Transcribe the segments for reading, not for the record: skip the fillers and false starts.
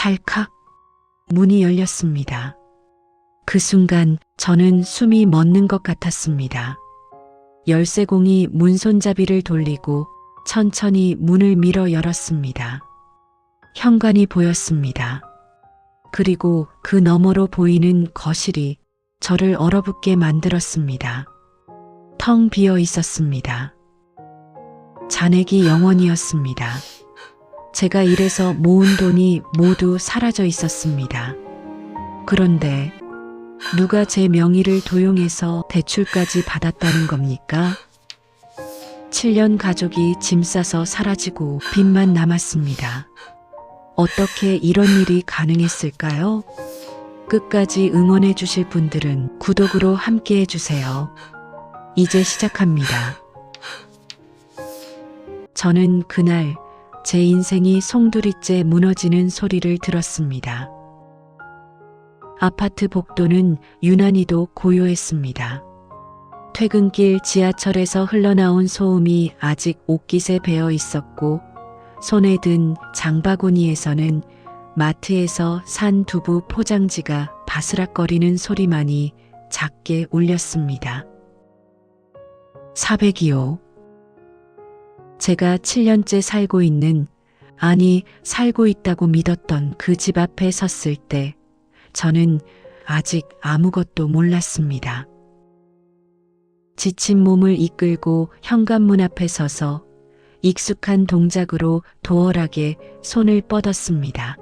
찰칵 문이 열렸습니다. 그 순간 저는 숨이 멎는 것 같았습니다. 열쇠공이 문 손잡이를 돌리고 천천히 문을 밀어 열었습니다. 현관이 보였습니다. 그리고 그 너머로 보이는 거실이 저를 얼어붙게 만들었습니다. 텅 비어 있었습니다. 잔액이 0원이었습니다. 제가 일해서 모은 돈이 모두 사라져 있었습니다. 그런데 누가 제 명의를 도용해서 대출까지 받았다는 겁니까? 7년 가족이 짐 싸서 사라지고 빚만 남았습니다. 어떻게 이런 일이 가능했을까요? 끝까지 응원해 주실 분들은 구독으로 함께 해주세요. 이제 시작합니다. 저는 그날 제 인생이 송두리째 무너지는 소리를 들었습니다. 아파트 복도는 유난히도 고요했습니다. 퇴근길 지하철에서 흘러나온 소음이 아직 옷깃에 배어 있었고 손에 든 장바구니에서는 마트에서 산 두부 포장지가 바스락거리는 소리만이 작게 울렸습니다. 402호. 제가 7년째 살고 있다고 믿었던 그 집 앞에 섰을 때 저는 아직 아무것도 몰랐습니다. 지친 몸을 이끌고 현관문 앞에 서서 익숙한 동작으로 도어락에 손을 뻗었습니다.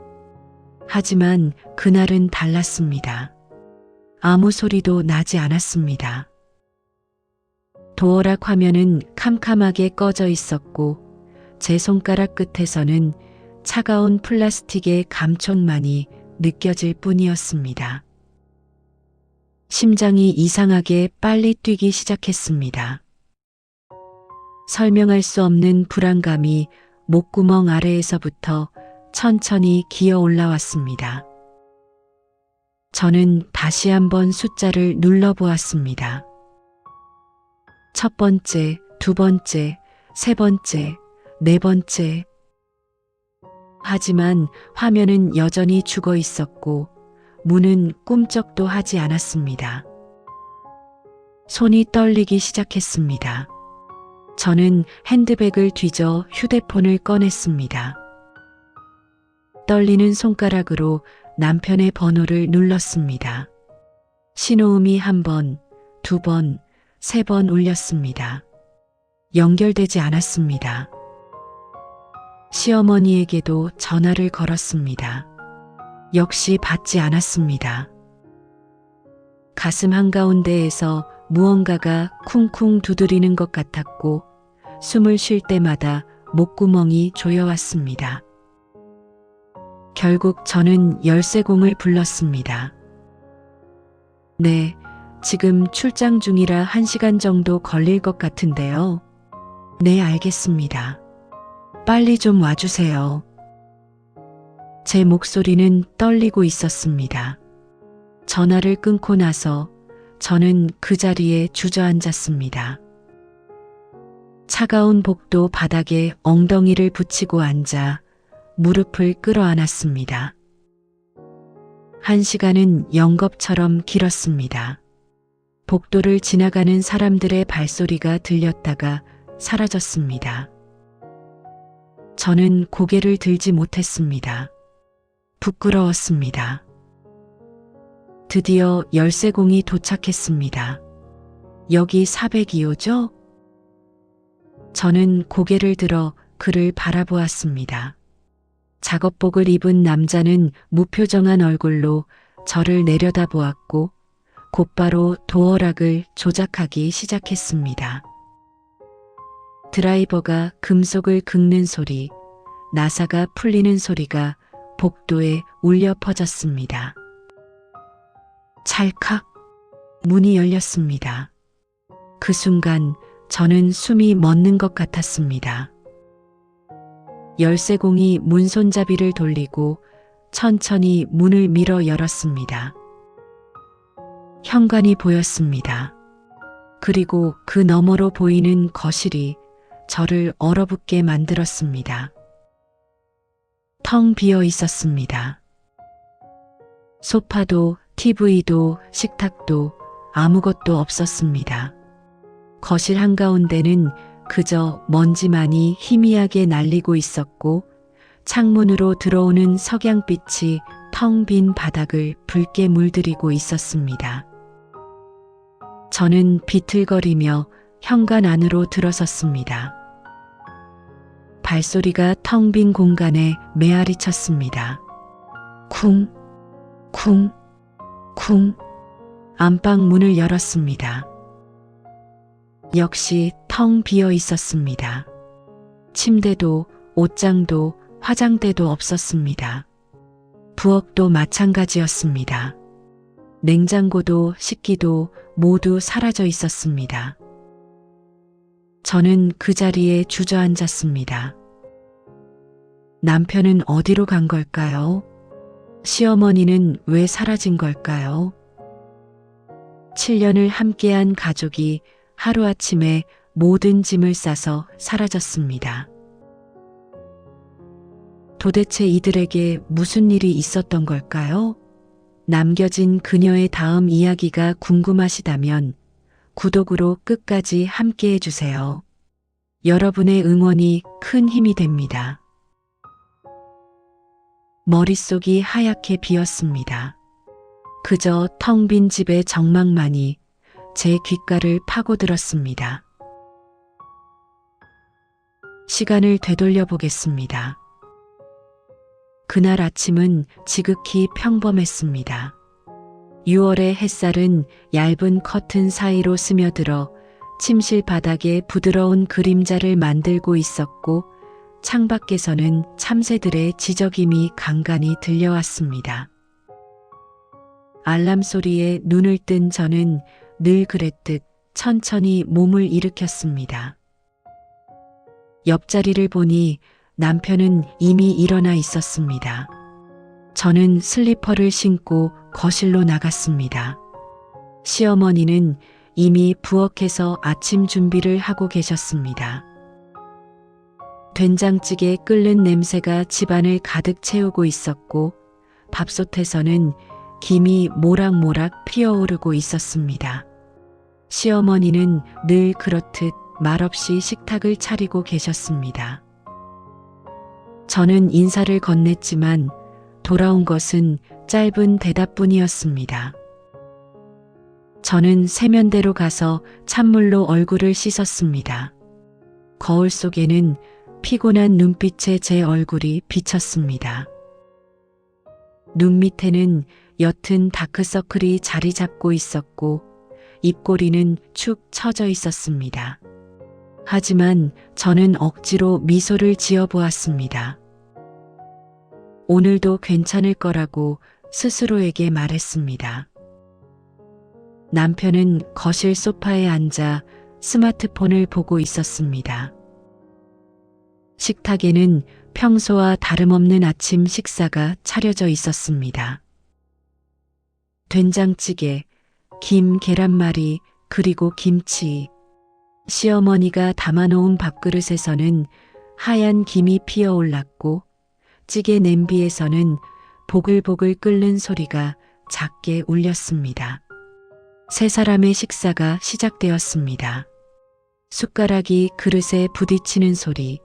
하지만 그날은 달랐습니다. 아무 소리도 나지 않았습니다. 도어락 화면은 캄캄하게 꺼져 있었고 제 손가락 끝에서는 차가운 플라스틱의 감촉만이 느껴질 뿐이었습니다. 심장이 이상하게 빨리 뛰기 시작했습니다. 설명할 수 없는 불안감이 목구멍 아래에서부터 천천히 기어 올라왔습니다. 저는 다시 한번 숫자를 눌러보았습니다. 첫 번째, 두 번째, 세 번째, 네 번째. 하지만 화면은 여전히 죽어 있었고 문은 꿈쩍도 하지 않았습니다. 손이 떨리기 시작했습니다. 저는 핸드백을 뒤져 휴대폰을 꺼냈습니다. 떨리는 손가락으로 남편의 번호를 눌렀습니다. 신호음이 한 번, 두 번, 세 번 울렸습니다. 연결되지 않았습니다. 시어머니에게도 전화를 걸었습니다. 역시 받지 않았습니다. 가슴 한가운데에서 무언가가 쿵쿵 두드리는 것 같았고 숨을 쉴 때마다 목구멍이 조여왔습니다. 결국 저는 열쇠공을 불렀습니다. 네, 지금 출장 중이라 1시간 정도 걸릴 것 같은데요. 네, 알겠습니다. 빨리 좀 와주세요. 제 목소리는 떨리고 있었습니다. 전화를 끊고 나서 저는 그 자리에 주저앉았습니다. 차가운 복도 바닥에 엉덩이를 붙이고 앉아 무릎을 끌어안았습니다. 1시간은 영겁처럼 길었습니다. 복도를 지나가는 사람들의 발소리가 들렸다가 사라졌습니다. 저는 고개를 들지 못했습니다. 부끄러웠습니다. 드디어 열쇠공이 도착했습니다. 여기 402호죠? 저는 고개를 들어 그를 바라보았습니다. 작업복을 입은 남자는 무표정한 얼굴로 저를 내려다보았고 곧바로 도어락을 조작하기 시작했습니다. 드라이버가 금속을 긁는 소리, 나사가 풀리는 소리가 복도에 울려 퍼졌습니다. 찰칵 문이 열렸습니다. 그 순간 저는 숨이 멎는 것 같았습니다. 열쇠공이 문 손잡이를 돌리고 천천히 문을 밀어 열었습니다. 현관이 보였습니다. 그리고 그 너머로 보이는 거실이 저를 얼어붙게 만들었습니다. 텅 비어 있었습니다. 소파도 TV도 식탁도 아무것도 없었습니다. 거실 한가운데는 그저 먼지만이 희미하게 날리고 있었고 창문으로 들어오는 석양빛이 텅 빈 바닥을 붉게 물들이고 있었습니다. 저는 비틀거리며 현관 안으로 들어섰습니다. 발소리가 텅 빈 공간에 메아리 쳤습니다. 쿵, 쿵, 쿵. 안방 문을 열었습니다. 역시 텅 비어 있었습니다. 침대도 옷장도 화장대도 없었습니다. 부엌도 마찬가지였습니다. 냉장고도 식기도 모두 사라져 있었습니다. 저는 그 자리에 주저앉았습니다. 남편은 어디로 간 걸까요? 시어머니는 왜 사라진 걸까요? 7년을 함께한 가족이 하루아침에 모든 짐을 싸서 사라졌습니다. 도대체 이들에게 무슨 일이 있었던 걸까요? 남겨진 그녀의 다음 이야기가 궁금하시다면 구독으로 끝까지 함께 해주세요. 여러분의 응원이 큰 힘이 됩니다. 머릿속이 하얗게 비었습니다. 그저 텅 빈 집의 정막만이 제 귓가를 파고들었습니다. 시간을 되돌려 보겠습니다. 그날 아침은 지극히 평범했습니다. 6월의 햇살은 얇은 커튼 사이로 스며들어 침실 바닥에 부드러운 그림자를 만들고 있었고 창밖에서는 참새들의 지저귀이 간간히 들려왔습니다. 알람 소리에 눈을 뜬 저는 늘 그랬듯 천천히 몸을 일으켰습니다. 옆자리를 보니 남편은 이미 일어나 있었습니다. 저는 슬리퍼를 신고 거실로 나갔습니다. 시어머니는 이미 부엌에서 아침 준비를 하고 계셨습니다. 된장찌개 끓는 냄새가 집안을 가득 채우고 있었고 밥솥에서는 김이 모락모락 피어오르고 있었습니다. 시어머니는 늘 그렇듯 말없이 식탁을 차리고 계셨습니다. 저는 인사를 건넸지만 돌아온 것은 짧은 대답뿐이었습니다. 저는 세면대로 가서 찬물로 얼굴을 씻었습니다. 거울 속에는 피곤한 눈빛에 제 얼굴이 비쳤습니다. 눈 밑에는 옅은 다크서클이 자리 잡고 있었고 입꼬리는 축 처져 있었습니다. 하지만 저는 억지로 미소를 지어 보았습니다. 오늘도 괜찮을 거라고 스스로에게 말했습니다. 남편은 거실 소파에 앉아 스마트폰을 보고 있었습니다. 식탁에는 평소와 다름없는 아침 식사가 차려져 있었습니다. 된장찌개, 김, 계란말이, 그리고 김치. 시어머니가 담아놓은 밥그릇에서는 하얀 김이 피어올랐고 찌개 냄비에서는 보글보글 끓는 소리가 작게 울렸습니다. 세 사람의 식사가 시작되었습니다. 숟가락이 그릇에 부딪히는 소리,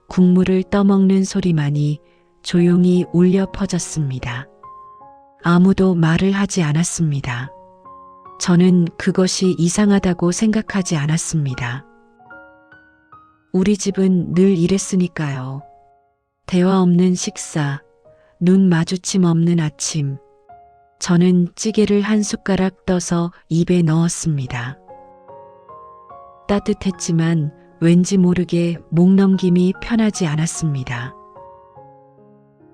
국물을 떠먹는 소리만이 조용히 울려 퍼졌습니다. 아무도 말을 하지 않았습니다. 저는 그것이 이상하다고 생각하지 않았습니다. 우리 집은 늘 이랬으니까요. 대화 없는 식사, 눈 마주침 없는 아침. 저는 찌개를 한 숟가락 떠서 입에 넣었습니다. 따뜻했지만 왠지 모르게 목 넘김이 편하지 않았습니다.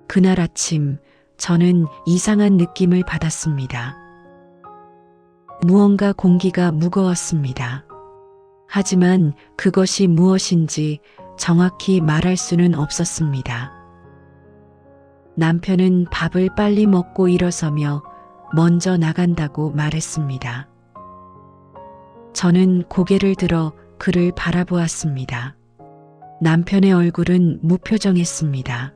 그날 아침 저는 이상한 느낌을 받았습니다. 무언가 공기가 무거웠습니다. 하지만 그것이 무엇인지 정확히 말할 수는 없었습니다. 남편은 밥을 빨리 먹고 일어서며 먼저 나간다고 말했습니다. 저는 고개를 들어 그를 바라보았습니다. 남편의 얼굴은 무표정했습니다.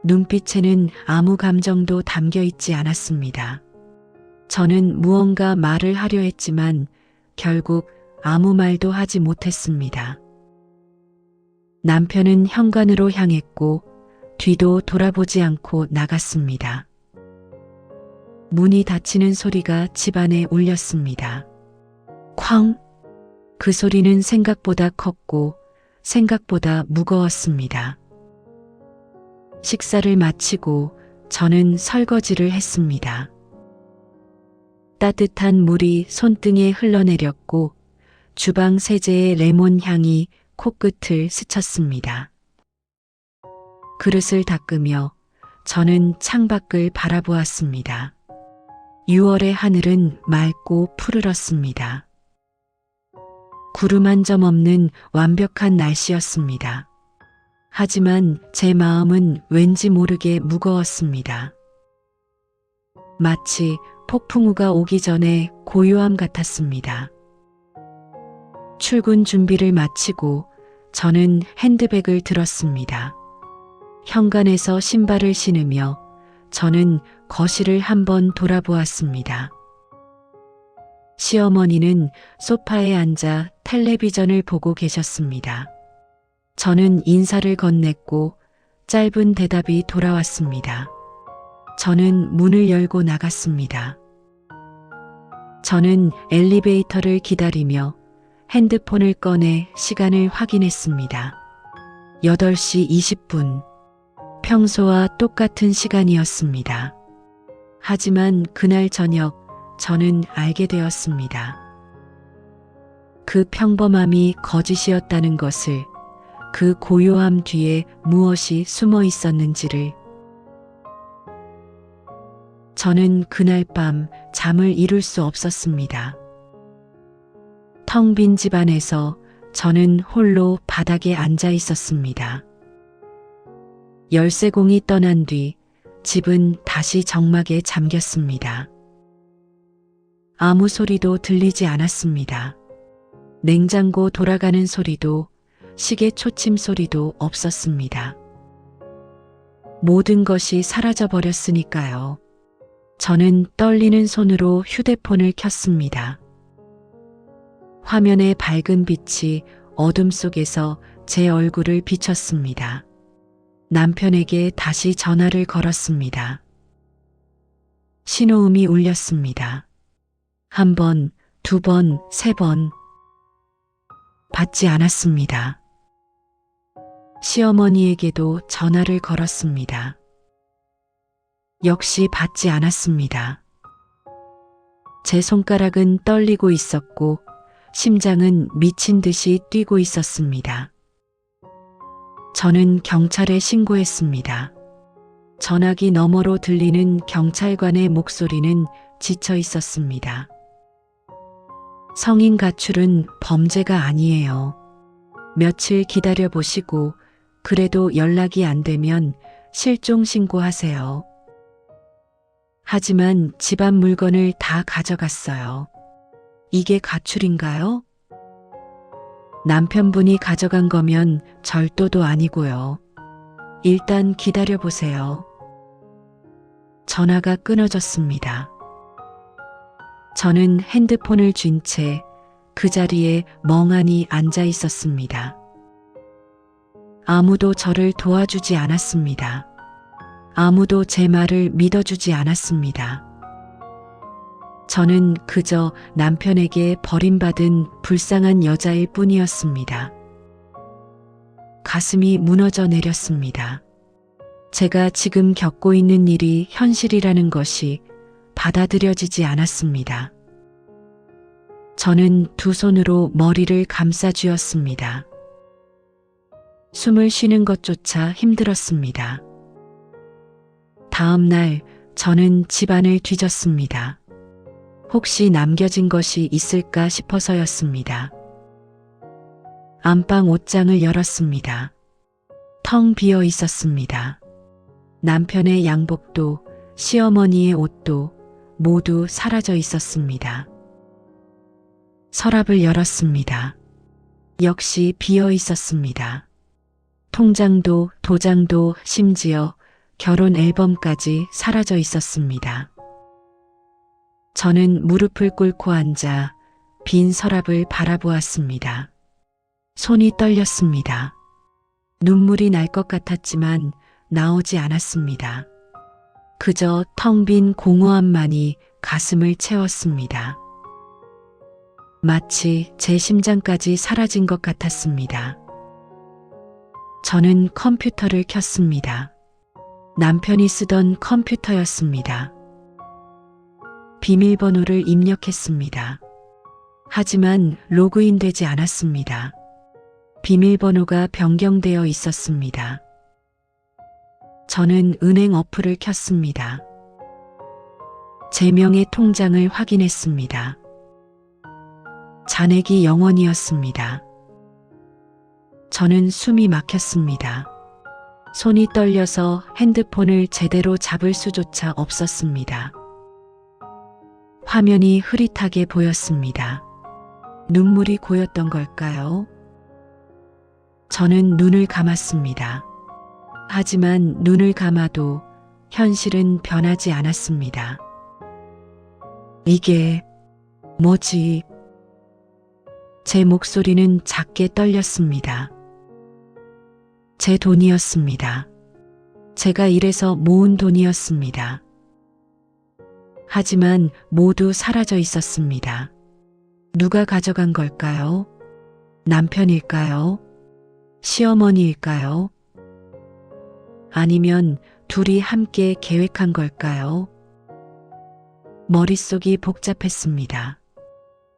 눈빛에는 아무 감정도 담겨 있지 않았습니다. 저는 무언가 말을 하려 했지만 결국 아무 말도 하지 못했습니다. 남편은 현관으로 향했고 뒤도 돌아보지 않고 나갔습니다. 문이 닫히는 소리가 집안에 울렸습니다. 쾅! 그 소리는 생각보다 컸고 생각보다 무거웠습니다. 식사를 마치고 저는 설거지를 했습니다. 따뜻한 물이 손등에 흘러내렸고 주방 세제의 레몬 향이 코끝을 스쳤습니다. 그릇을 닦으며 저는 창밖을 바라보았습니다. 6월의 하늘은 맑고 푸르렀습니다. 구름 한 점 없는 완벽한 날씨였습니다. 하지만 제 마음은 왠지 모르게 무거웠습니다. 마치 폭풍우가 오기 전에 고요함 같았습니다. 출근 준비를 마치고 저는 핸드백을 들었습니다. 현관에서 신발을 신으며 저는 거실을 한번 돌아보았습니다. 시어머니는 소파에 앉아 텔레비전을 보고 계셨습니다. 저는 인사를 건넸고 짧은 대답이 돌아왔습니다. 저는 문을 열고 나갔습니다. 저는 엘리베이터를 기다리며 핸드폰을 꺼내 시간을 확인했습니다. 8시 20분. 평소와 똑같은 시간이었습니다. 하지만 그날 저녁 저는 알게 되었습니다. 그 평범함이 거짓이었다는 것을, 그 고요함 뒤에 무엇이 숨어 있었는지를. 저는 그날 밤 잠을 이룰 수 없었습니다. 텅 빈 집안에서 저는 홀로 바닥에 앉아 있었습니다. 열쇠공이 떠난 뒤 집은 다시 정막에 잠겼습니다. 아무 소리도 들리지 않았습니다. 냉장고 돌아가는 소리도 시계 초침 소리도 없었습니다. 모든 것이 사라져 버렸으니까요. 저는 떨리는 손으로 휴대폰을 켰습니다. 화면의 밝은 빛이 어둠 속에서 제 얼굴을 비췄습니다. 남편에게 다시 전화를 걸었습니다. 신호음이 울렸습니다. 1번, 2번, 3번. 받지 않았습니다. 시어머니에게도 전화를 걸었습니다. 역시 받지 않았습니다. 제 손가락은 떨리고 있었고 심장은 미친 듯이 뛰고 있었습니다. 저는 경찰에 신고했습니다. 전화기 너머로 들리는 경찰관의 목소리는 지쳐 있었습니다. 성인 가출은 범죄가 아니에요. 며칠 기다려 보시고 그래도 연락이 안 되면 실종 신고하세요. 하지만 집안 물건을 다 가져갔어요. 이게 가출인가요? 남편분이 가져간 거면 절도도 아니고요. 일단 기다려 보세요. 전화가 끊어졌습니다. 저는 핸드폰을 쥔 채 그 자리에 멍하니 앉아 있었습니다. 아무도 저를 도와주지 않았습니다. 아무도 제 말을 믿어주지 않았습니다. 저는 그저 남편에게 버림받은 불쌍한 여자일 뿐이었습니다. 가슴이 무너져 내렸습니다. 제가 지금 겪고 있는 일이 현실이라는 것이 받아들여지지 않았습니다. 저는 두 손으로 머리를 감싸 쥐었습니다. 숨을 쉬는 것조차 힘들었습니다. 다음 날 저는 집안을 뒤졌습니다. 혹시 남겨진 것이 있을까 싶어서였습니다. 안방 옷장을 열었습니다. 텅 비어 있었습니다. 남편의 양복도 시어머니의 옷도 모두 사라져 있었습니다. 서랍을 열었습니다. 역시 비어 있었습니다. 통장도 도장도 심지어 결혼 앨범까지 사라져 있었습니다. 저는 무릎을 꿇고 앉아 빈 서랍을 바라보았습니다. 손이 떨렸습니다. 눈물이 날 것 같았지만 나오지 않았습니다. 그저 텅 빈 공허함만이 가슴을 채웠습니다. 마치 제 심장까지 사라진 것 같았습니다. 저는 컴퓨터를 켰습니다. 남편이 쓰던 컴퓨터였습니다. 비밀번호를 입력했습니다. 하지만 로그인되지 않았습니다. 비밀번호가 변경되어 있었습니다. 저는 은행 어플을 켰습니다. 제 명의 통장을 확인했습니다. 잔액이 0원이었습니다. 저는 숨이 막혔습니다. 손이 떨려서 핸드폰을 제대로 잡을 수조차 없었습니다. 화면이 흐릿하게 보였습니다. 눈물이 고였던 걸까요? 저는 눈을 감았습니다. 하지만 눈을 감아도 현실은 변하지 않았습니다. 이게 뭐지? 제 목소리는 작게 떨렸습니다. 제 돈이었습니다. 제가 일해서 모은 돈이었습니다. 하지만 모두 사라져 있었습니다. 누가 가져간 걸까요? 남편일까요? 시어머니일까요? 아니면 둘이 함께 계획한 걸까요? 머릿속이 복잡했습니다.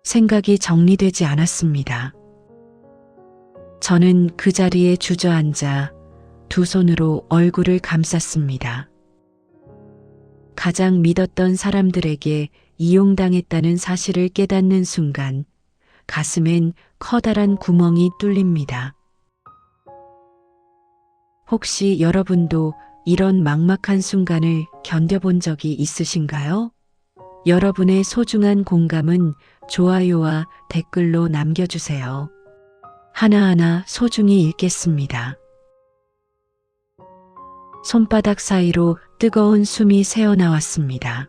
생각이 정리되지 않았습니다. 저는 그 자리에 주저앉아 두 손으로 얼굴을 감쌌습니다. 가장 믿었던 사람들에게 이용당했다는 사실을 깨닫는 순간 가슴엔 커다란 구멍이 뚫립니다. 혹시 여러분도 이런 막막한 순간을 견뎌본 적이 있으신가요? 여러분의 소중한 공감은 좋아요와 댓글로 남겨주세요. 하나하나 소중히 읽겠습니다. 손바닥 사이로 뜨거운 숨이 새어나왔습니다.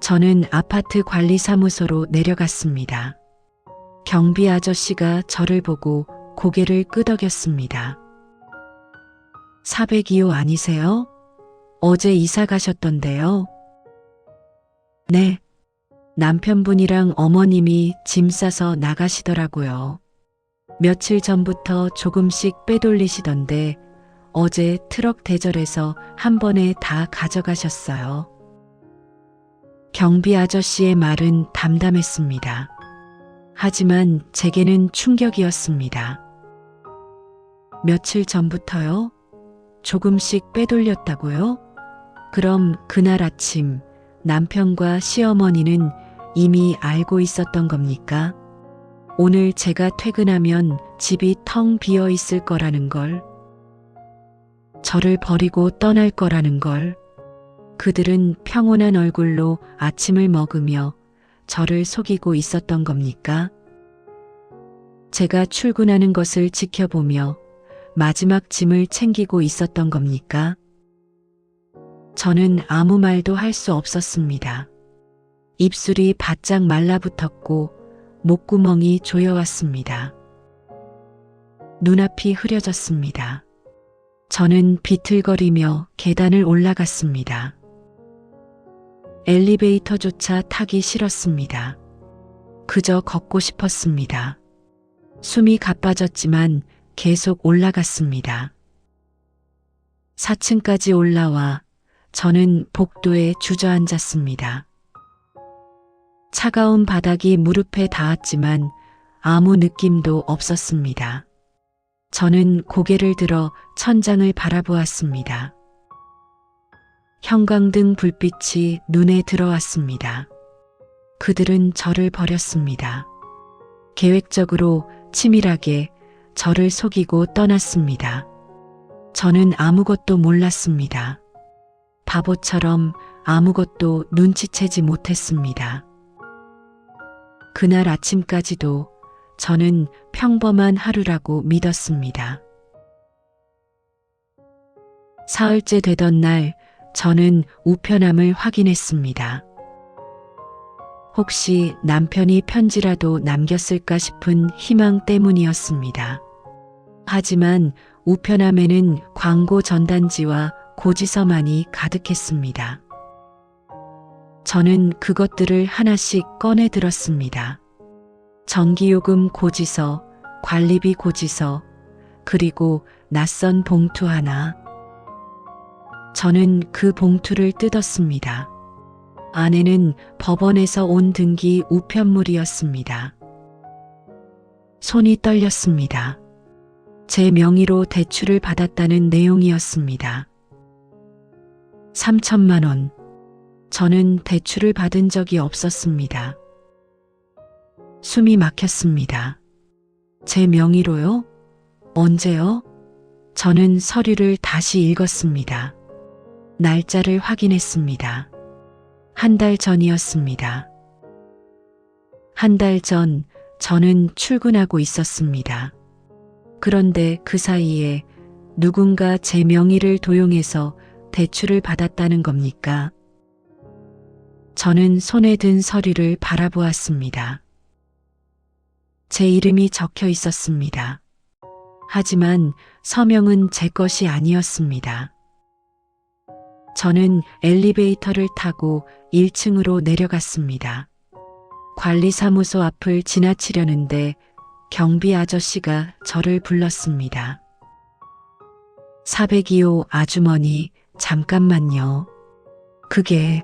저는 아파트 관리사무소로 내려갔습니다. 경비 아저씨가 저를 보고 고개를 끄덕였습니다. 402호 아니세요? 어제 이사 가셨던데요. 네. 남편분이랑 어머님이 짐 싸서 나가시더라고요. 며칠 전부터 조금씩 빼돌리시던데 어제 트럭 대절해서 한 번에 다 가져가셨어요. 경비 아저씨의 말은 담담했습니다. 하지만 제게는 충격이었습니다. 며칠 전부터요? 조금씩 빼돌렸다고요? 그럼 그날 아침 남편과 시어머니는 이미 알고 있었던 겁니까? 오늘 제가 퇴근하면 집이 텅 비어 있을 거라는 걸, 저를 버리고 떠날 거라는 걸, 그들은 평온한 얼굴로 아침을 먹으며 저를 속이고 있었던 겁니까? 제가 출근하는 것을 지켜보며 마지막 짐을 챙기고 있었던 겁니까? 저는 아무 말도 할 수 없었습니다. 입술이 바짝 말라붙었고 목구멍이 조여왔습니다. 눈앞이 흐려졌습니다. 저는 비틀거리며 계단을 올라갔습니다. 엘리베이터조차 타기 싫었습니다. 그저 걷고 싶었습니다. 숨이 가빠졌지만 계속 올라갔습니다. 4층까지 올라와 저는 복도에 주저앉았습니다. 차가운 바닥이 무릎에 닿았지만 아무 느낌도 없었습니다. 저는 고개를 들어 천장을 바라보았습니다. 형광등 불빛이 눈에 들어왔습니다. 그들은 저를 버렸습니다. 계획적으로 치밀하게 저를 속이고 떠났습니다. 저는 아무것도 몰랐습니다. 바보처럼 아무것도 눈치채지 못했습니다. 그날 아침까지도 저는 평범한 하루라고 믿었습니다. 사흘째 되던 날 저는 우편함을 확인했습니다. 혹시 남편이 편지라도 남겼을까 싶은 희망 때문이었습니다. 하지만 우편함에는 광고 전단지와 고지서만이 가득했습니다. 저는 그것들을 하나씩 꺼내 들었습니다. 전기요금 고지서, 관리비 고지서, 그리고 낯선 봉투 하나. 저는 그 봉투를 뜯었습니다. 안에는 법원에서 온 등기 우편물이었습니다. 손이 떨렸습니다. 제 명의로 대출을 받았다는 내용이었습니다. 3천만 원. 저는 대출을 받은 적이 없었습니다. 숨이 막혔습니다. 제 명의로요? 언제요? 저는 서류를 다시 읽었습니다. 날짜를 확인했습니다. 한 달 전이었습니다. 한 달 전 저는 출근하고 있었습니다. 그런데 그 사이에 누군가 제 명의를 도용해서 대출을 받았다는 겁니까? 저는 손에 든 서류를 바라보았습니다. 제 이름이 적혀 있었습니다. 하지만 서명은 제 것이 아니었습니다. 저는 엘리베이터를 타고 1층으로 내려갔습니다. 관리사무소 앞을 지나치려는데 경비 아저씨가 저를 불렀습니다. 402호 아주머니, 잠깐만요. 그게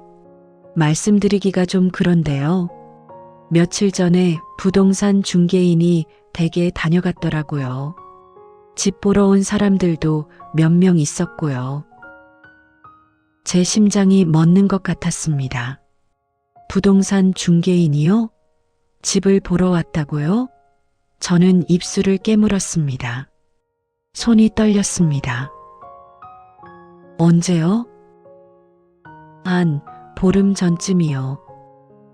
말씀드리기가 좀 그런데요. 며칠 전에 부동산 중개인이 댁에 다녀갔더라고요. 집 보러 온 사람들도 몇 명 있었고요. 제 심장이 멎는 것 같았습니다. 부동산 중개인이요? 집을 보러 왔다고요? 저는 입술을 깨물었습니다. 손이 떨렸습니다. 언제요? 한 보름 전쯤이요.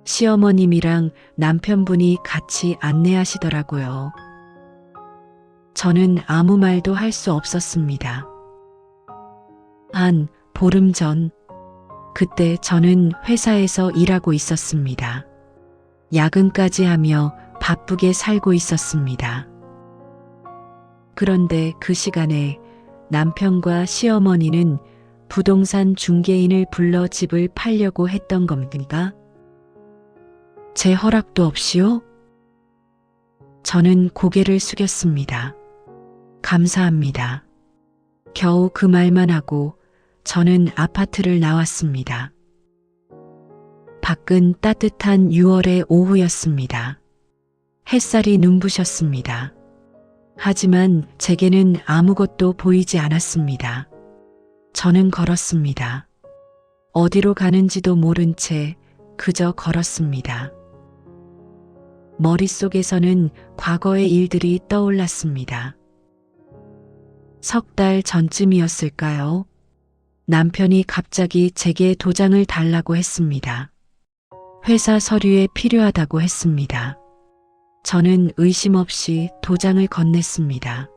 시어머님이랑 남편분이 같이 안내하시더라고요. 저는 아무 말도 할 수 없었습니다. 한 보름 전, 그때 저는 회사에서 일하고 있었습니다. 야근까지 하며 바쁘게 살고 있었습니다. 그런데 그 시간에 남편과 시어머니는 부동산 중개인을 불러 집을 팔려고 했던 겁니까? 제 허락도 없이요? 저는 고개를 숙였습니다. 감사합니다. 겨우 그 말만 하고 저는 아파트를 나왔습니다. 밖은 따뜻한 6월의 오후였습니다. 햇살이 눈부셨습니다. 하지만 제게는 아무것도 보이지 않았습니다. 저는 걸었습니다. 어디로 가는지도 모른 채 그저 걸었습니다. 머릿속에서는 과거의 일들이 떠올랐습니다. 석 달 전쯤이었을까요? 남편이 갑자기 제게 도장을 달라고 했습니다. 회사 서류에 필요하다고 했습니다. 저는 의심 없이 도장을 건넸습니다.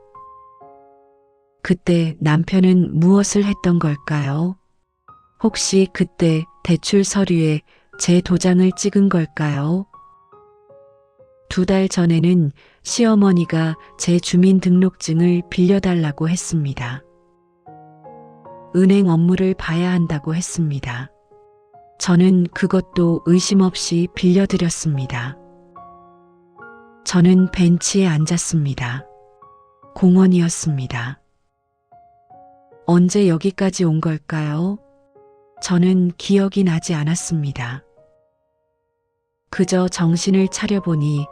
그때 남편은 무엇을 했던 걸까요? 혹시 그때 대출 서류에 제 도장을 찍은 걸까요? 2달 전에는 시어머니가 제 주민등록증을 빌려달라고 했습니다. 은행 업무를 봐야 한다고 했습니다. 저는 그것도 의심 없이 빌려드렸습니다. 저는 벤치에 앉았습니다. 공원이었습니다. 언제 여기까지 온 걸까요? 저는 기억이 나지 않았습니다. 그저 정신을 차려보니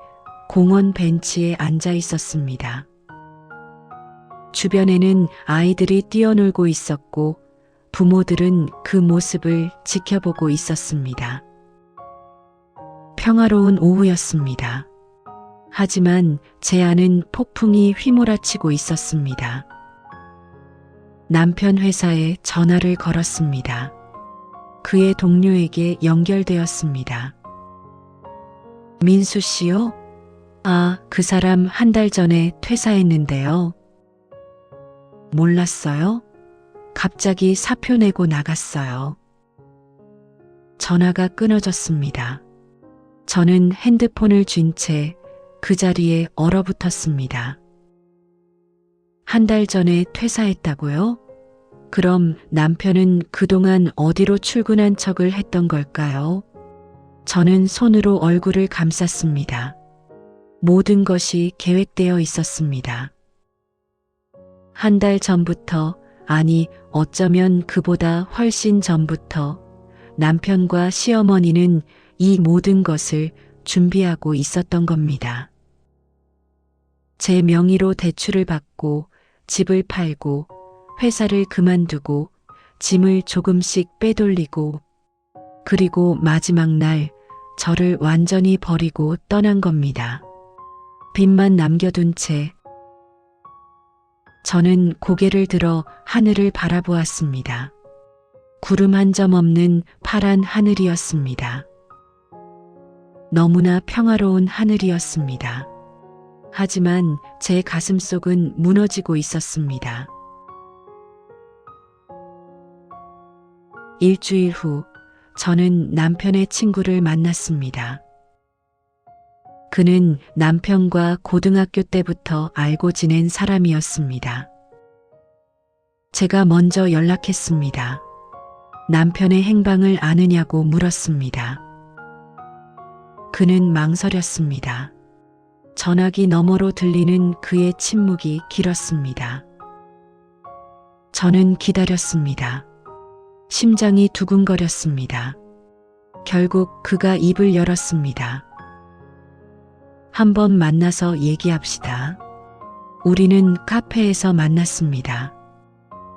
공원 벤치에 앉아 있었습니다. 주변에는 아이들이 뛰어놀고 있었고 부모들은 그 모습을 지켜보고 있었습니다. 평화로운 오후였습니다. 하지만 제 안은 폭풍이 휘몰아치고 있었습니다. 남편 회사에 전화를 걸었습니다. 그의 동료에게 연결되었습니다. 민수 씨요? 아, 그 사람 한 달 전에 퇴사했는데요. 몰랐어요? 갑자기 사표 내고 나갔어요. 전화가 끊어졌습니다. 저는 핸드폰을 쥔 채 그 자리에 얼어붙었습니다. 한 달 전에 퇴사했다고요? 그럼 남편은 그동안 어디로 출근한 척을 했던 걸까요? 저는 손으로 얼굴을 감쌌습니다. 모든 것이 계획되어 있었습니다. 한 달 전부터, 아니 어쩌면 그보다 훨씬 전부터 남편과 시어머니는 이 모든 것을 준비하고 있었던 겁니다. 제 명의로 대출을 받고 집을 팔고 회사를 그만두고 짐을 조금씩 빼돌리고 그리고 마지막 날 저를 완전히 버리고 떠난 겁니다. 빚만 남겨둔 채 저는 고개를 들어 하늘을 바라보았습니다. 구름 한 점 없는 파란 하늘이었습니다. 너무나 평화로운 하늘이었습니다. 하지만 제 가슴속은 무너지고 있었습니다. 일주일 후 저는 남편의 친구를 만났습니다. 그는 남편과 고등학교 때부터 알고 지낸 사람이었습니다. 제가 먼저 연락했습니다. 남편의 행방을 아느냐고 물었습니다. 그는 망설였습니다. 전화기 너머로 들리는 그의 침묵이 길었습니다. 저는 기다렸습니다. 심장이 두근거렸습니다. 결국 그가 입을 열었습니다. 한번 만나서 얘기합시다. 우리는 카페에서 만났습니다.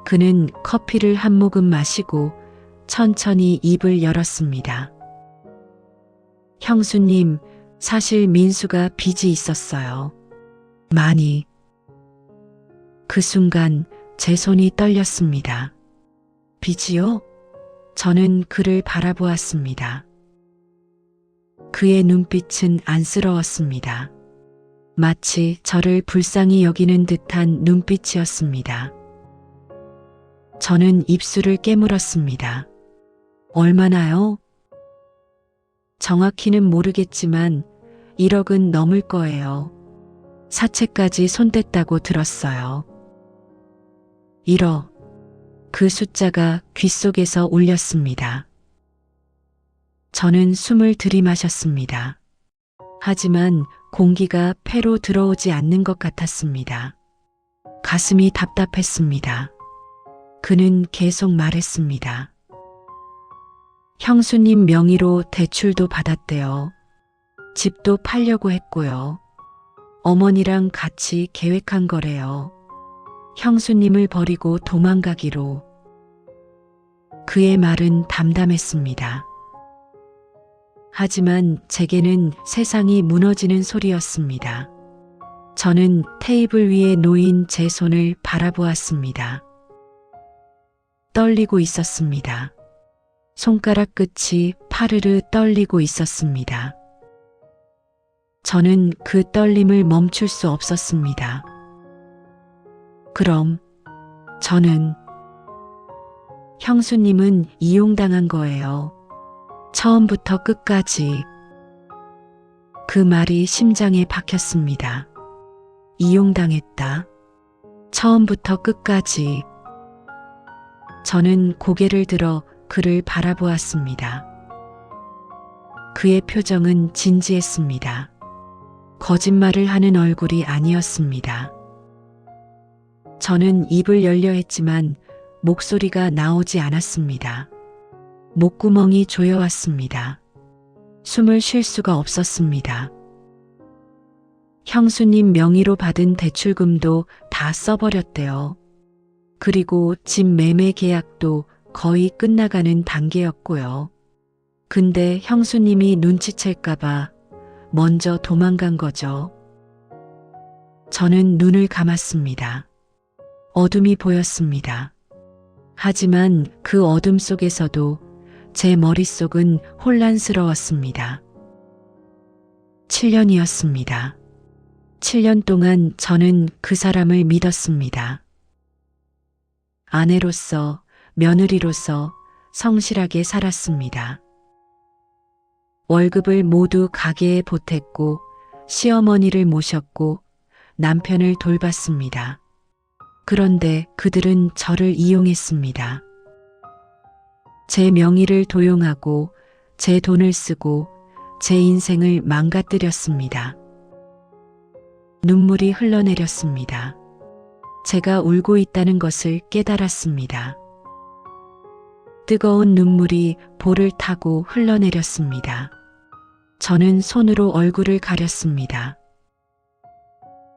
그는 커피를 한 모금 마시고 천천히 입을 열었습니다. 형수님, 사실 민수가 빚이 있었어요. 많이. 그 순간 제 손이 떨렸습니다. 빚이요? 저는 그를 바라보았습니다. 그의 눈빛은 안쓰러웠습니다. 마치 저를 불쌍히 여기는 듯한 눈빛이었습니다. 저는 입술을 깨물었습니다. 얼마나요? 정확히는 모르겠지만 1억은 넘을 거예요. 사채까지 손댔다고 들었어요. 1억. 그 숫자가 귓속에서 울렸습니다. 저는 숨을 들이마셨습니다. 하지만 공기가 폐로 들어오지 않는 것 같았습니다. 가슴이 답답했습니다. 그는 계속 말했습니다. 형수님 명의로 대출도 받았대요. 집도 팔려고 했고요. 어머니랑 같이 계획한 거래요. 형수님을 버리고 도망가기로. 그의 말은 담담했습니다. 하지만 제게는 세상이 무너지는 소리였습니다. 저는 테이블 위에 놓인 제 손을 바라보았습니다. 떨리고 있었습니다. 손가락 끝이 파르르 떨리고 있었습니다. 저는 그 떨림을 멈출 수 없었습니다. 그럼 저는 형수님은 이용당한 거예요. 처음부터 끝까지. 그 말이 심장에 박혔습니다. 이용당했다. 처음부터 끝까지. 저는 고개를 들어 그를 바라보았습니다. 그의 표정은 진지했습니다. 거짓말을 하는 얼굴이 아니었습니다. 저는 입을 열려 했지만 목소리가 나오지 않았습니다. 목구멍이 조여왔습니다. 숨을 쉴 수가 없었습니다. 형수님 명의로 받은 대출금도 다 써버렸대요. 그리고 집 매매 계약도 거의 끝나가는 단계였고요. 근데 형수님이 눈치챌까봐 먼저 도망간 거죠. 저는 눈을 감았습니다. 어둠이 보였습니다. 하지만 그 어둠 속에서도 제 머릿속은 혼란스러웠습니다. 7년이었습니다. 7년 동안 저는 그 사람을 믿었습니다. 아내로서, 며느리로서 성실하게 살았습니다. 월급을 모두 가게에 보탰고 시어머니를 모셨고 남편을 돌봤습니다. 그런데 그들은 저를 이용했습니다. 제 명의를 도용하고 제 돈을 쓰고 제 인생을 망가뜨렸습니다. 눈물이 흘러내렸습니다. 제가 울고 있다는 것을 깨달았습니다. 뜨거운 눈물이 볼을 타고 흘러내렸습니다. 저는 손으로 얼굴을 가렸습니다.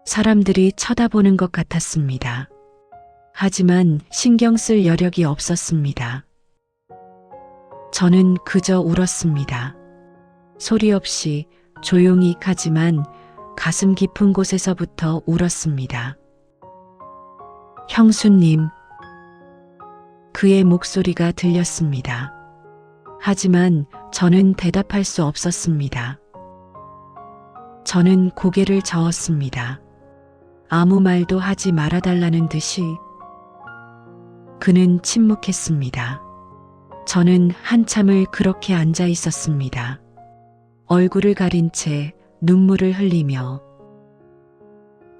사람들이 쳐다보는 것 같았습니다. 하지만 신경 쓸 여력이 없었습니다. 저는 그저 울었습니다. 소리 없이 조용히 하지만 가슴 깊은 곳에서부터 울었습니다. 형수님, 그의 목소리가 들렸습니다. 하지만 저는 대답할 수 없었습니다. 저는 고개를 저었습니다. 아무 말도 하지 말아달라는 듯이. 그는 침묵했습니다. 저는 한참을 그렇게 앉아 있었습니다. 얼굴을 가린 채 눈물을 흘리며.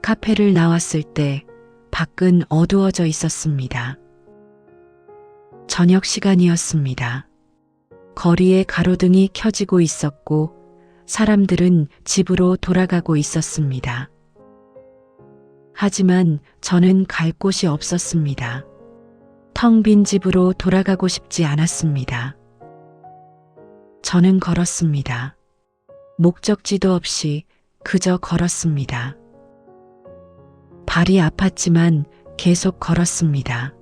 카페를 나왔을 때 밖은 어두워져 있었습니다. 저녁 시간이었습니다. 거리에 가로등이 켜지고 있었고 사람들은 집으로 돌아가고 있었습니다. 하지만 저는 갈 곳이 없었습니다. 텅 빈 집으로 돌아가고 싶지 않았습니다. 저는 걸었습니다. 목적지도 없이 그저 걸었습니다. 발이 아팠지만 계속 걸었습니다.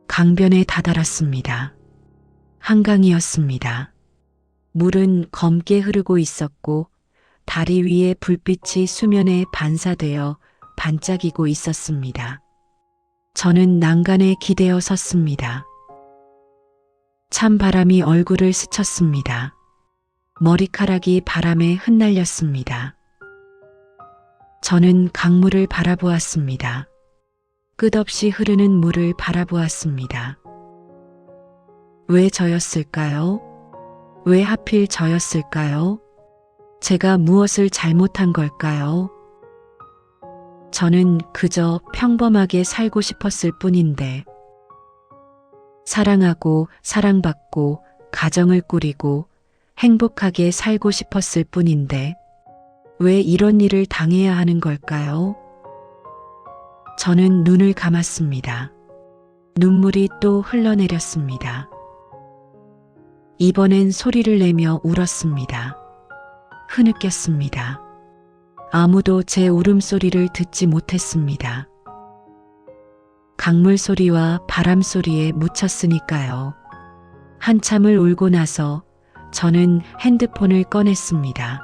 강변에 다다랐습니다. 한강이었습니다. 물은 검게 흐르고 있었고 다리 위에 불빛이 수면에 반사되어 반짝이고 있었습니다. 저는 난간에 기대어 섰습니다. 찬바람이 얼굴을 스쳤습니다. 머리카락이 바람에 흩날렸습니다. 저는 강물을 바라보았습니다. 끝없이 흐르는 물을 바라보았습니다. 왜 저였을까요? 왜 하필 저였을까요? 제가 무엇을 잘못한 걸까요? 저는 그저 평범하게 살고 싶었을 뿐인데, 사랑하고 사랑받고 가정을 꾸리고 행복하게 살고 싶었을 뿐인데, 왜 이런 일을 당해야 하는 걸까요? 저는 눈을 감았습니다. 눈물이 또 흘러내렸습니다. 이번엔 소리를 내며 울었습니다. 흐느꼈습니다. 아무도 제 울음소리를 듣지 못했습니다. 강물 소리와 바람 소리에 묻혔으니까요. 한참을 울고 나서 저는 핸드폰을 꺼냈습니다.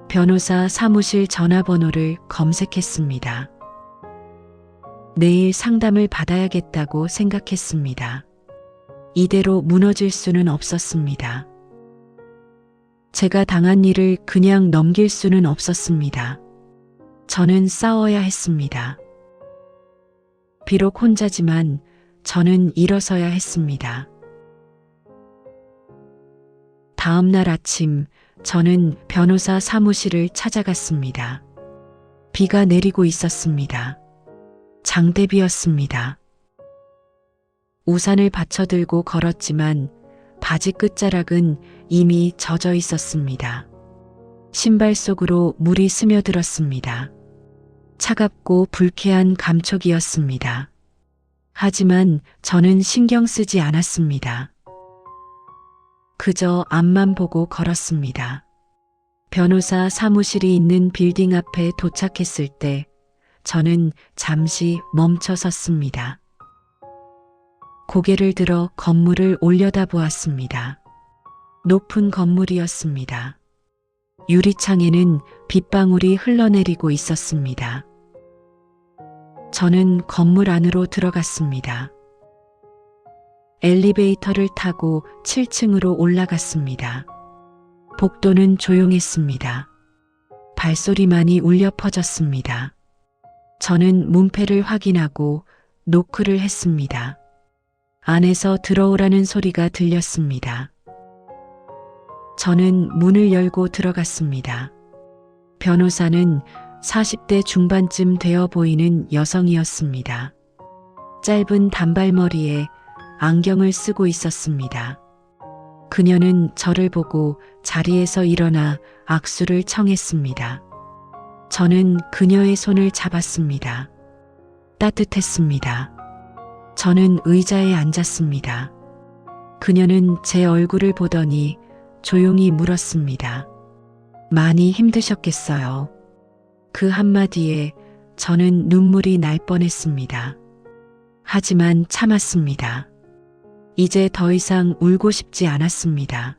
변호사 사무실 전화번호를 검색했습니다. 내일 상담을 받아야겠다고 생각했습니다. 이대로 무너질 수는 없었습니다. 제가 당한 일을 그냥 넘길 수는 없었습니다. 저는 싸워야 했습니다. 비록 혼자지만 저는 일어서야 했습니다. 다음 날 아침 저는 변호사 사무실을 찾아갔습니다. 비가 내리고 있었습니다. 장대비였습니다. 우산을 받쳐들고 걸었지만 바지 끝자락은 이미 젖어 있었습니다. 신발 속으로 물이 스며들었습니다. 차갑고 불쾌한 감촉이었습니다. 하지만 저는 신경 쓰지 않았습니다. 그저 앞만 보고 걸었습니다. 변호사 사무실이 있는 빌딩 앞에 도착했을 때 저는 잠시 멈춰 섰습니다. 고개를 들어 건물을 올려다보았습니다. 높은 건물이었습니다. 유리창에는 빗방울이 흘러내리고 있었습니다. 저는 건물 안으로 들어갔습니다. 엘리베이터를 타고 7층으로 올라갔습니다. 복도는 조용했습니다. 발소리만이 울려 퍼졌습니다. 저는 문패를 확인하고 노크를 했습니다. 안에서 들어오라는 소리가 들렸습니다. 저는 문을 열고 들어갔습니다. 변호사는 40대 중반쯤 되어 보이는 여성이었습니다. 짧은 단발머리에 안경을 쓰고 있었습니다. 그녀는 저를 보고 자리에서 일어나 악수를 청했습니다. 저는 그녀의 손을 잡았습니다. 따뜻했습니다. 저는 의자에 앉았습니다. 그녀는 제 얼굴을 보더니 조용히 물었습니다. 많이 힘드셨겠어요. 그 한마디에 저는 눈물이 날 뻔했습니다. 하지만 참았습니다. 이제 더 이상 울고 싶지 않았습니다.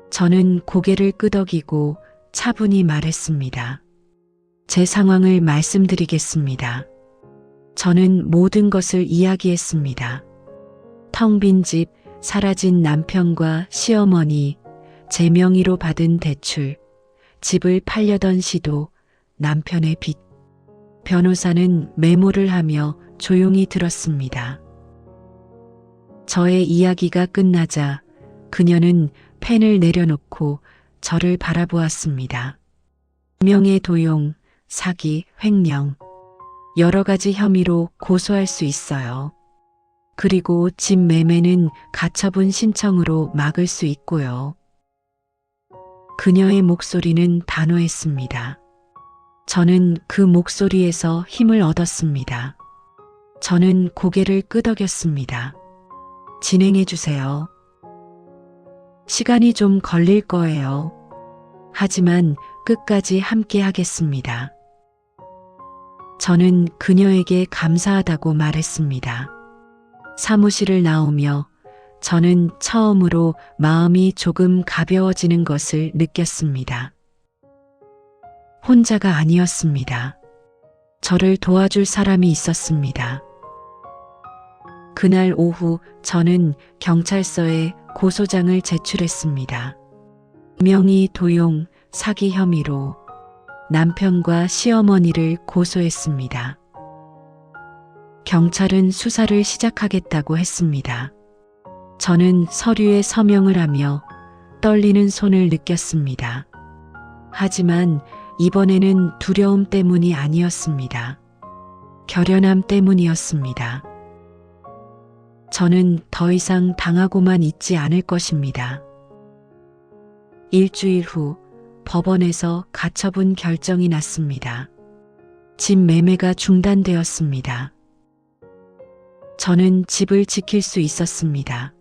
저는 고개를 끄덕이고 차분히 말했습니다. 제 상황을 말씀드리겠습니다. 저는 모든 것을 이야기했습니다. 텅 빈 집, 사라진 남편과 시어머니, 제 명의로 받은 대출, 집을 팔려던 시도, 남편의 빚. 변호사는 메모를 하며 조용히 들었습니다. 저의 이야기가 끝나자 그녀는 펜을 내려놓고 저를 바라보았습니다. 명예 도용, 사기, 횡령, 여러 가지 혐의로 고소할 수 있어요. 그리고 집 매매는 가처분 신청으로 막을 수 있고요. 그녀의 목소리는 단호했습니다. 저는 그 목소리에서 힘을 얻었습니다. 저는 고개를 끄덕였습니다. 진행해 주세요. 시간이 좀 걸릴 거예요. 하지만 끝까지 함께 하겠습니다. 저는 그녀에게 감사하다고 말했습니다. 사무실을 나오며 저는 처음으로 마음이 조금 가벼워지는 것을 느꼈습니다. 혼자가 아니었습니다. 저를 도와줄 사람이 있었습니다. 그날 오후 저는 경찰서에 고소장을 제출했습니다. 명의 도용, 사기 혐의로 남편과 시어머니를 고소했습니다. 경찰은 수사를 시작하겠다고 했습니다. 저는 서류에 서명을 하며 떨리는 손을 느꼈습니다. 하지만 이번에는 두려움 때문이 아니었습니다. 결연함 때문이었습니다. 저는 더 이상 당하고만 있지 않을 것입니다. 일주일 후 법원에서 가처분 결정이 났습니다. 집 매매가 중단되었습니다. 저는 집을 지킬 수 있었습니다.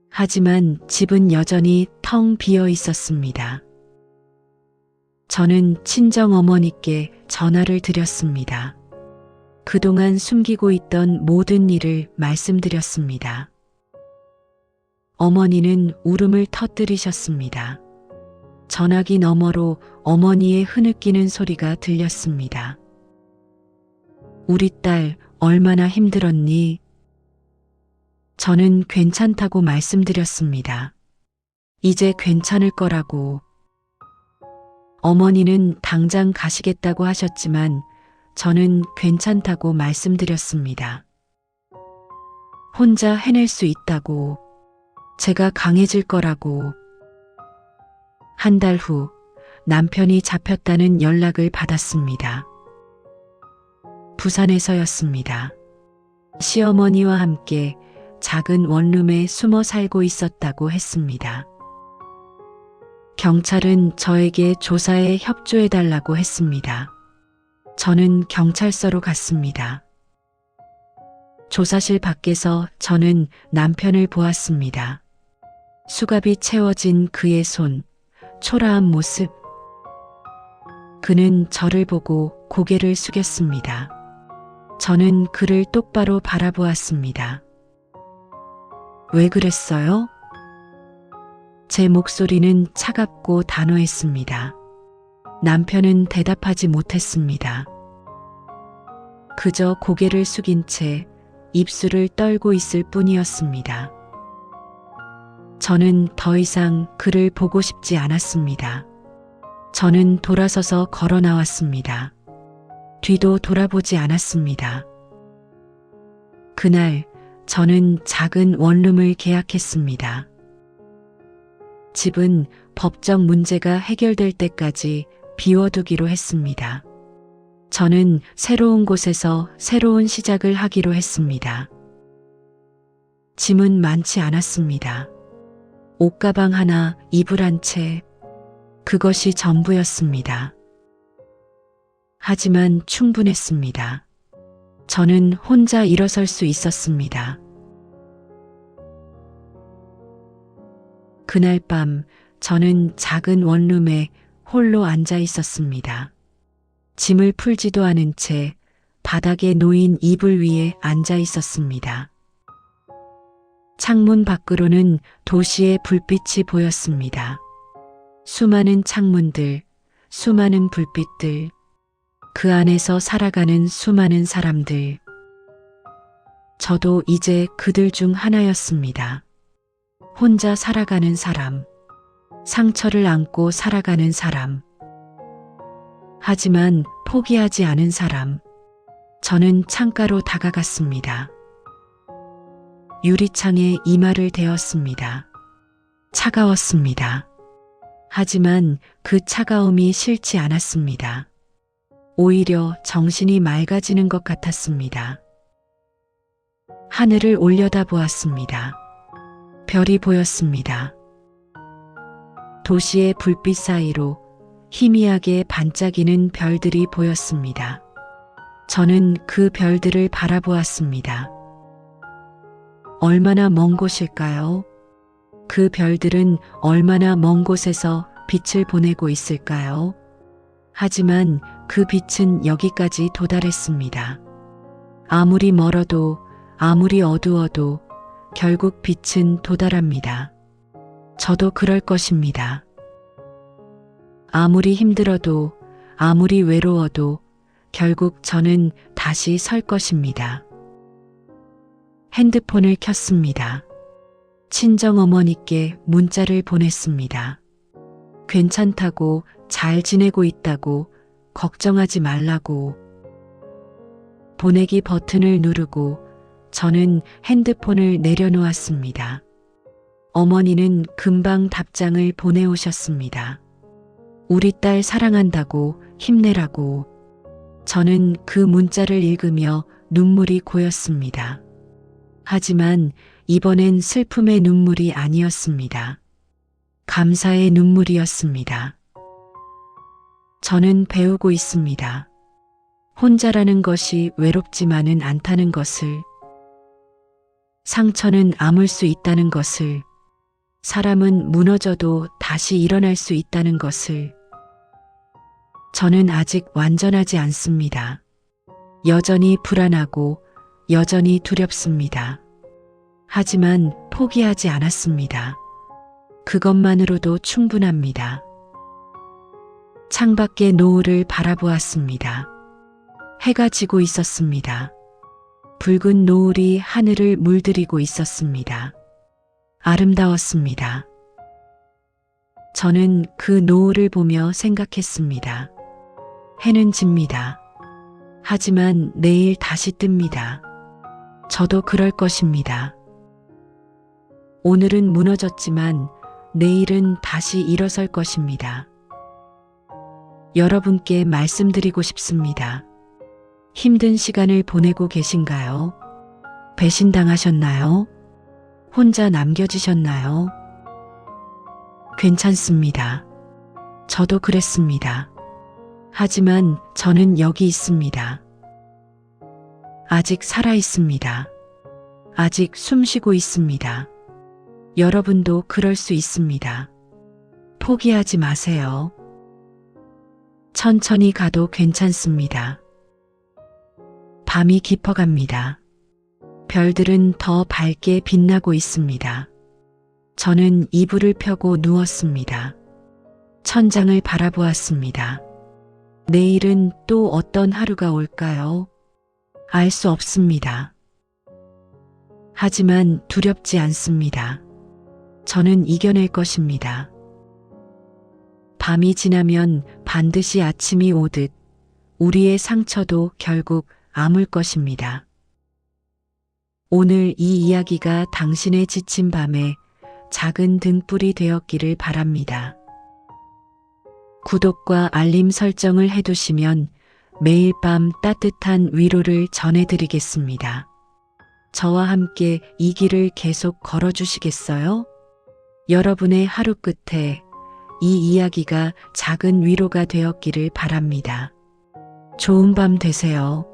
하지만 집은 여전히 텅 비어 있었습니다. 저는 친정어머니께 전화를 드렸습니다. 그동안 숨기고 있던 모든 일을 말씀드렸습니다. 어머니는 울음을 터뜨리셨습니다. 전화기 너머로 어머니의 흐느끼는 소리가 들렸습니다. 우리 딸 얼마나 힘들었니? 저는 괜찮다고 말씀드렸습니다. 이제 괜찮을 거라고. 어머니는 당장 가시겠다고 하셨지만 저는 괜찮다고 말씀드렸습니다. 혼자 해낼 수 있다고. 제가 강해질 거라고. 한 달 후 남편이 잡혔다는 연락을 받았습니다. 부산에서였습니다. 시어머니와 함께 작은 원룸에 숨어 살고 있었다고 했습니다. 경찰은 저에게 조사에 협조해달라고 했습니다. 저는 경찰서로 갔습니다. 조사실 밖에서 저는 남편을 보았습니다. 수갑이 채워진 그의 손, 초라한 모습. 그는 저를 보고 고개를 숙였습니다. 저는 그를 똑바로 바라보았습니다. 왜 그랬어요? 제 목소리는 차갑고 단호했습니다. 남편은 대답하지 못했습니다. 그저 고개를 숙인 채 입술을 떨고 있을 뿐이었습니다. 저는 더 이상 그를 보고 싶지 않았습니다. 저는 돌아서서 걸어 나왔습니다. 뒤도 돌아보지 않았습니다. 그날 저는 작은 원룸을 계약했습니다. 집은 법적 문제가 해결될 때까지 비워두기로 했습니다. 저는 새로운 곳에서 새로운 시작을 하기로 했습니다. 짐은 많지 않았습니다. 옷가방 하나, 이불 한 채, 그것이 전부였습니다. 하지만 충분했습니다. 저는 혼자 일어설 수 있었습니다. 그날 밤 저는 작은 원룸에 홀로 앉아 있었습니다. 짐을 풀지도 않은 채 바닥에 놓인 이불 위에 앉아 있었습니다. 창문 밖으로는 도시의 불빛이 보였습니다. 수많은 창문들, 수많은 불빛들, 그 안에서 살아가는 수많은 사람들. 저도 이제 그들 중 하나였습니다. 혼자 살아가는 사람, 상처를 안고 살아가는 사람. 하지만 포기하지 않은 사람. 저는 창가로 다가갔습니다. 유리창에 이마를 대었습니다. 차가웠습니다. 하지만 그 차가움이 싫지 않았습니다. 오히려 정신이 맑아지는 것 같았습니다. 하늘을 올려다보았습니다. 별이 보였습니다. 도시의 불빛 사이로 희미하게 반짝이는 별들이 보였습니다. 저는 그 별들을 바라보았습니다. 얼마나 먼 곳일까요? 그 별들은 얼마나 먼 곳에서 빛을 보내고 있을까요? 하지만 그 빛은 여기까지 도달했습니다. 아무리 멀어도, 아무리 어두워도 결국 빛은 도달합니다. 저도 그럴 것입니다. 아무리 힘들어도, 아무리 외로워도 결국 저는 다시 설 것입니다. 핸드폰을 켰습니다. 친정어머니께 문자를 보냈습니다. 괜찮다고, 잘 지내고 있다고, 걱정하지 말라고. 보내기 버튼을 누르고 저는 핸드폰을 내려놓았습니다. 어머니는 금방 답장을 보내오셨습니다. 우리 딸 사랑한다고, 힘내라고. 저는 그 문자를 읽으며 눈물이 고였습니다. 하지만 이번엔 슬픔의 눈물이 아니었습니다. 감사의 눈물이었습니다. 저는 배우고 있습니다. 혼자라는 것이 외롭지만은 않다는 것을, 상처는 아물 수 있다는 것을, 사람은 무너져도 다시 일어날 수 있다는 것을. 저는 아직 완전하지 않습니다. 여전히 불안하고 여전히 두렵습니다. 하지만 포기하지 않았습니다. 그것만으로도 충분합니다. 창밖의 노을을 바라보았습니다. 해가 지고 있었습니다. 붉은 노을이 하늘을 물들이고 있었습니다. 아름다웠습니다. 저는 그 노을을 보며 생각했습니다. 해는 집니다. 하지만 내일 다시 뜹니다. 저도 그럴 것입니다. 오늘은 무너졌지만 내일은 다시 일어설 것입니다. 여러분께 말씀드리고 싶습니다. 힘든 시간을 보내고 계신가요? 배신당하셨나요? 혼자 남겨지셨나요? 괜찮습니다. 저도 그랬습니다. 하지만 저는 여기 있습니다. 아직 살아 있습니다. 아직 숨 쉬고 있습니다. 여러분도 그럴 수 있습니다. 포기하지 마세요. 천천히 가도 괜찮습니다. 밤이 깊어갑니다. 별들은 더 밝게 빛나고 있습니다. 저는 이불을 펴고 누웠습니다. 천장을 바라보았습니다. 내일은 또 어떤 하루가 올까요? 알 수 없습니다. 하지만 두렵지 않습니다. 저는 이겨낼 것입니다. 밤이 지나면 반드시 아침이 오듯 우리의 상처도 결국 아물 것입니다. 오늘 이 이야기가 당신의 지친 밤에 작은 등불이 되었기를 바랍니다. 구독과 알림 설정을 해두시면 매일 밤 따뜻한 위로를 전해드리겠습니다. 저와 함께 이 길을 계속 걸어주시겠어요? 여러분의 하루 끝에 이 이야기가 작은 위로가 되었기를 바랍니다. 좋은 밤 되세요.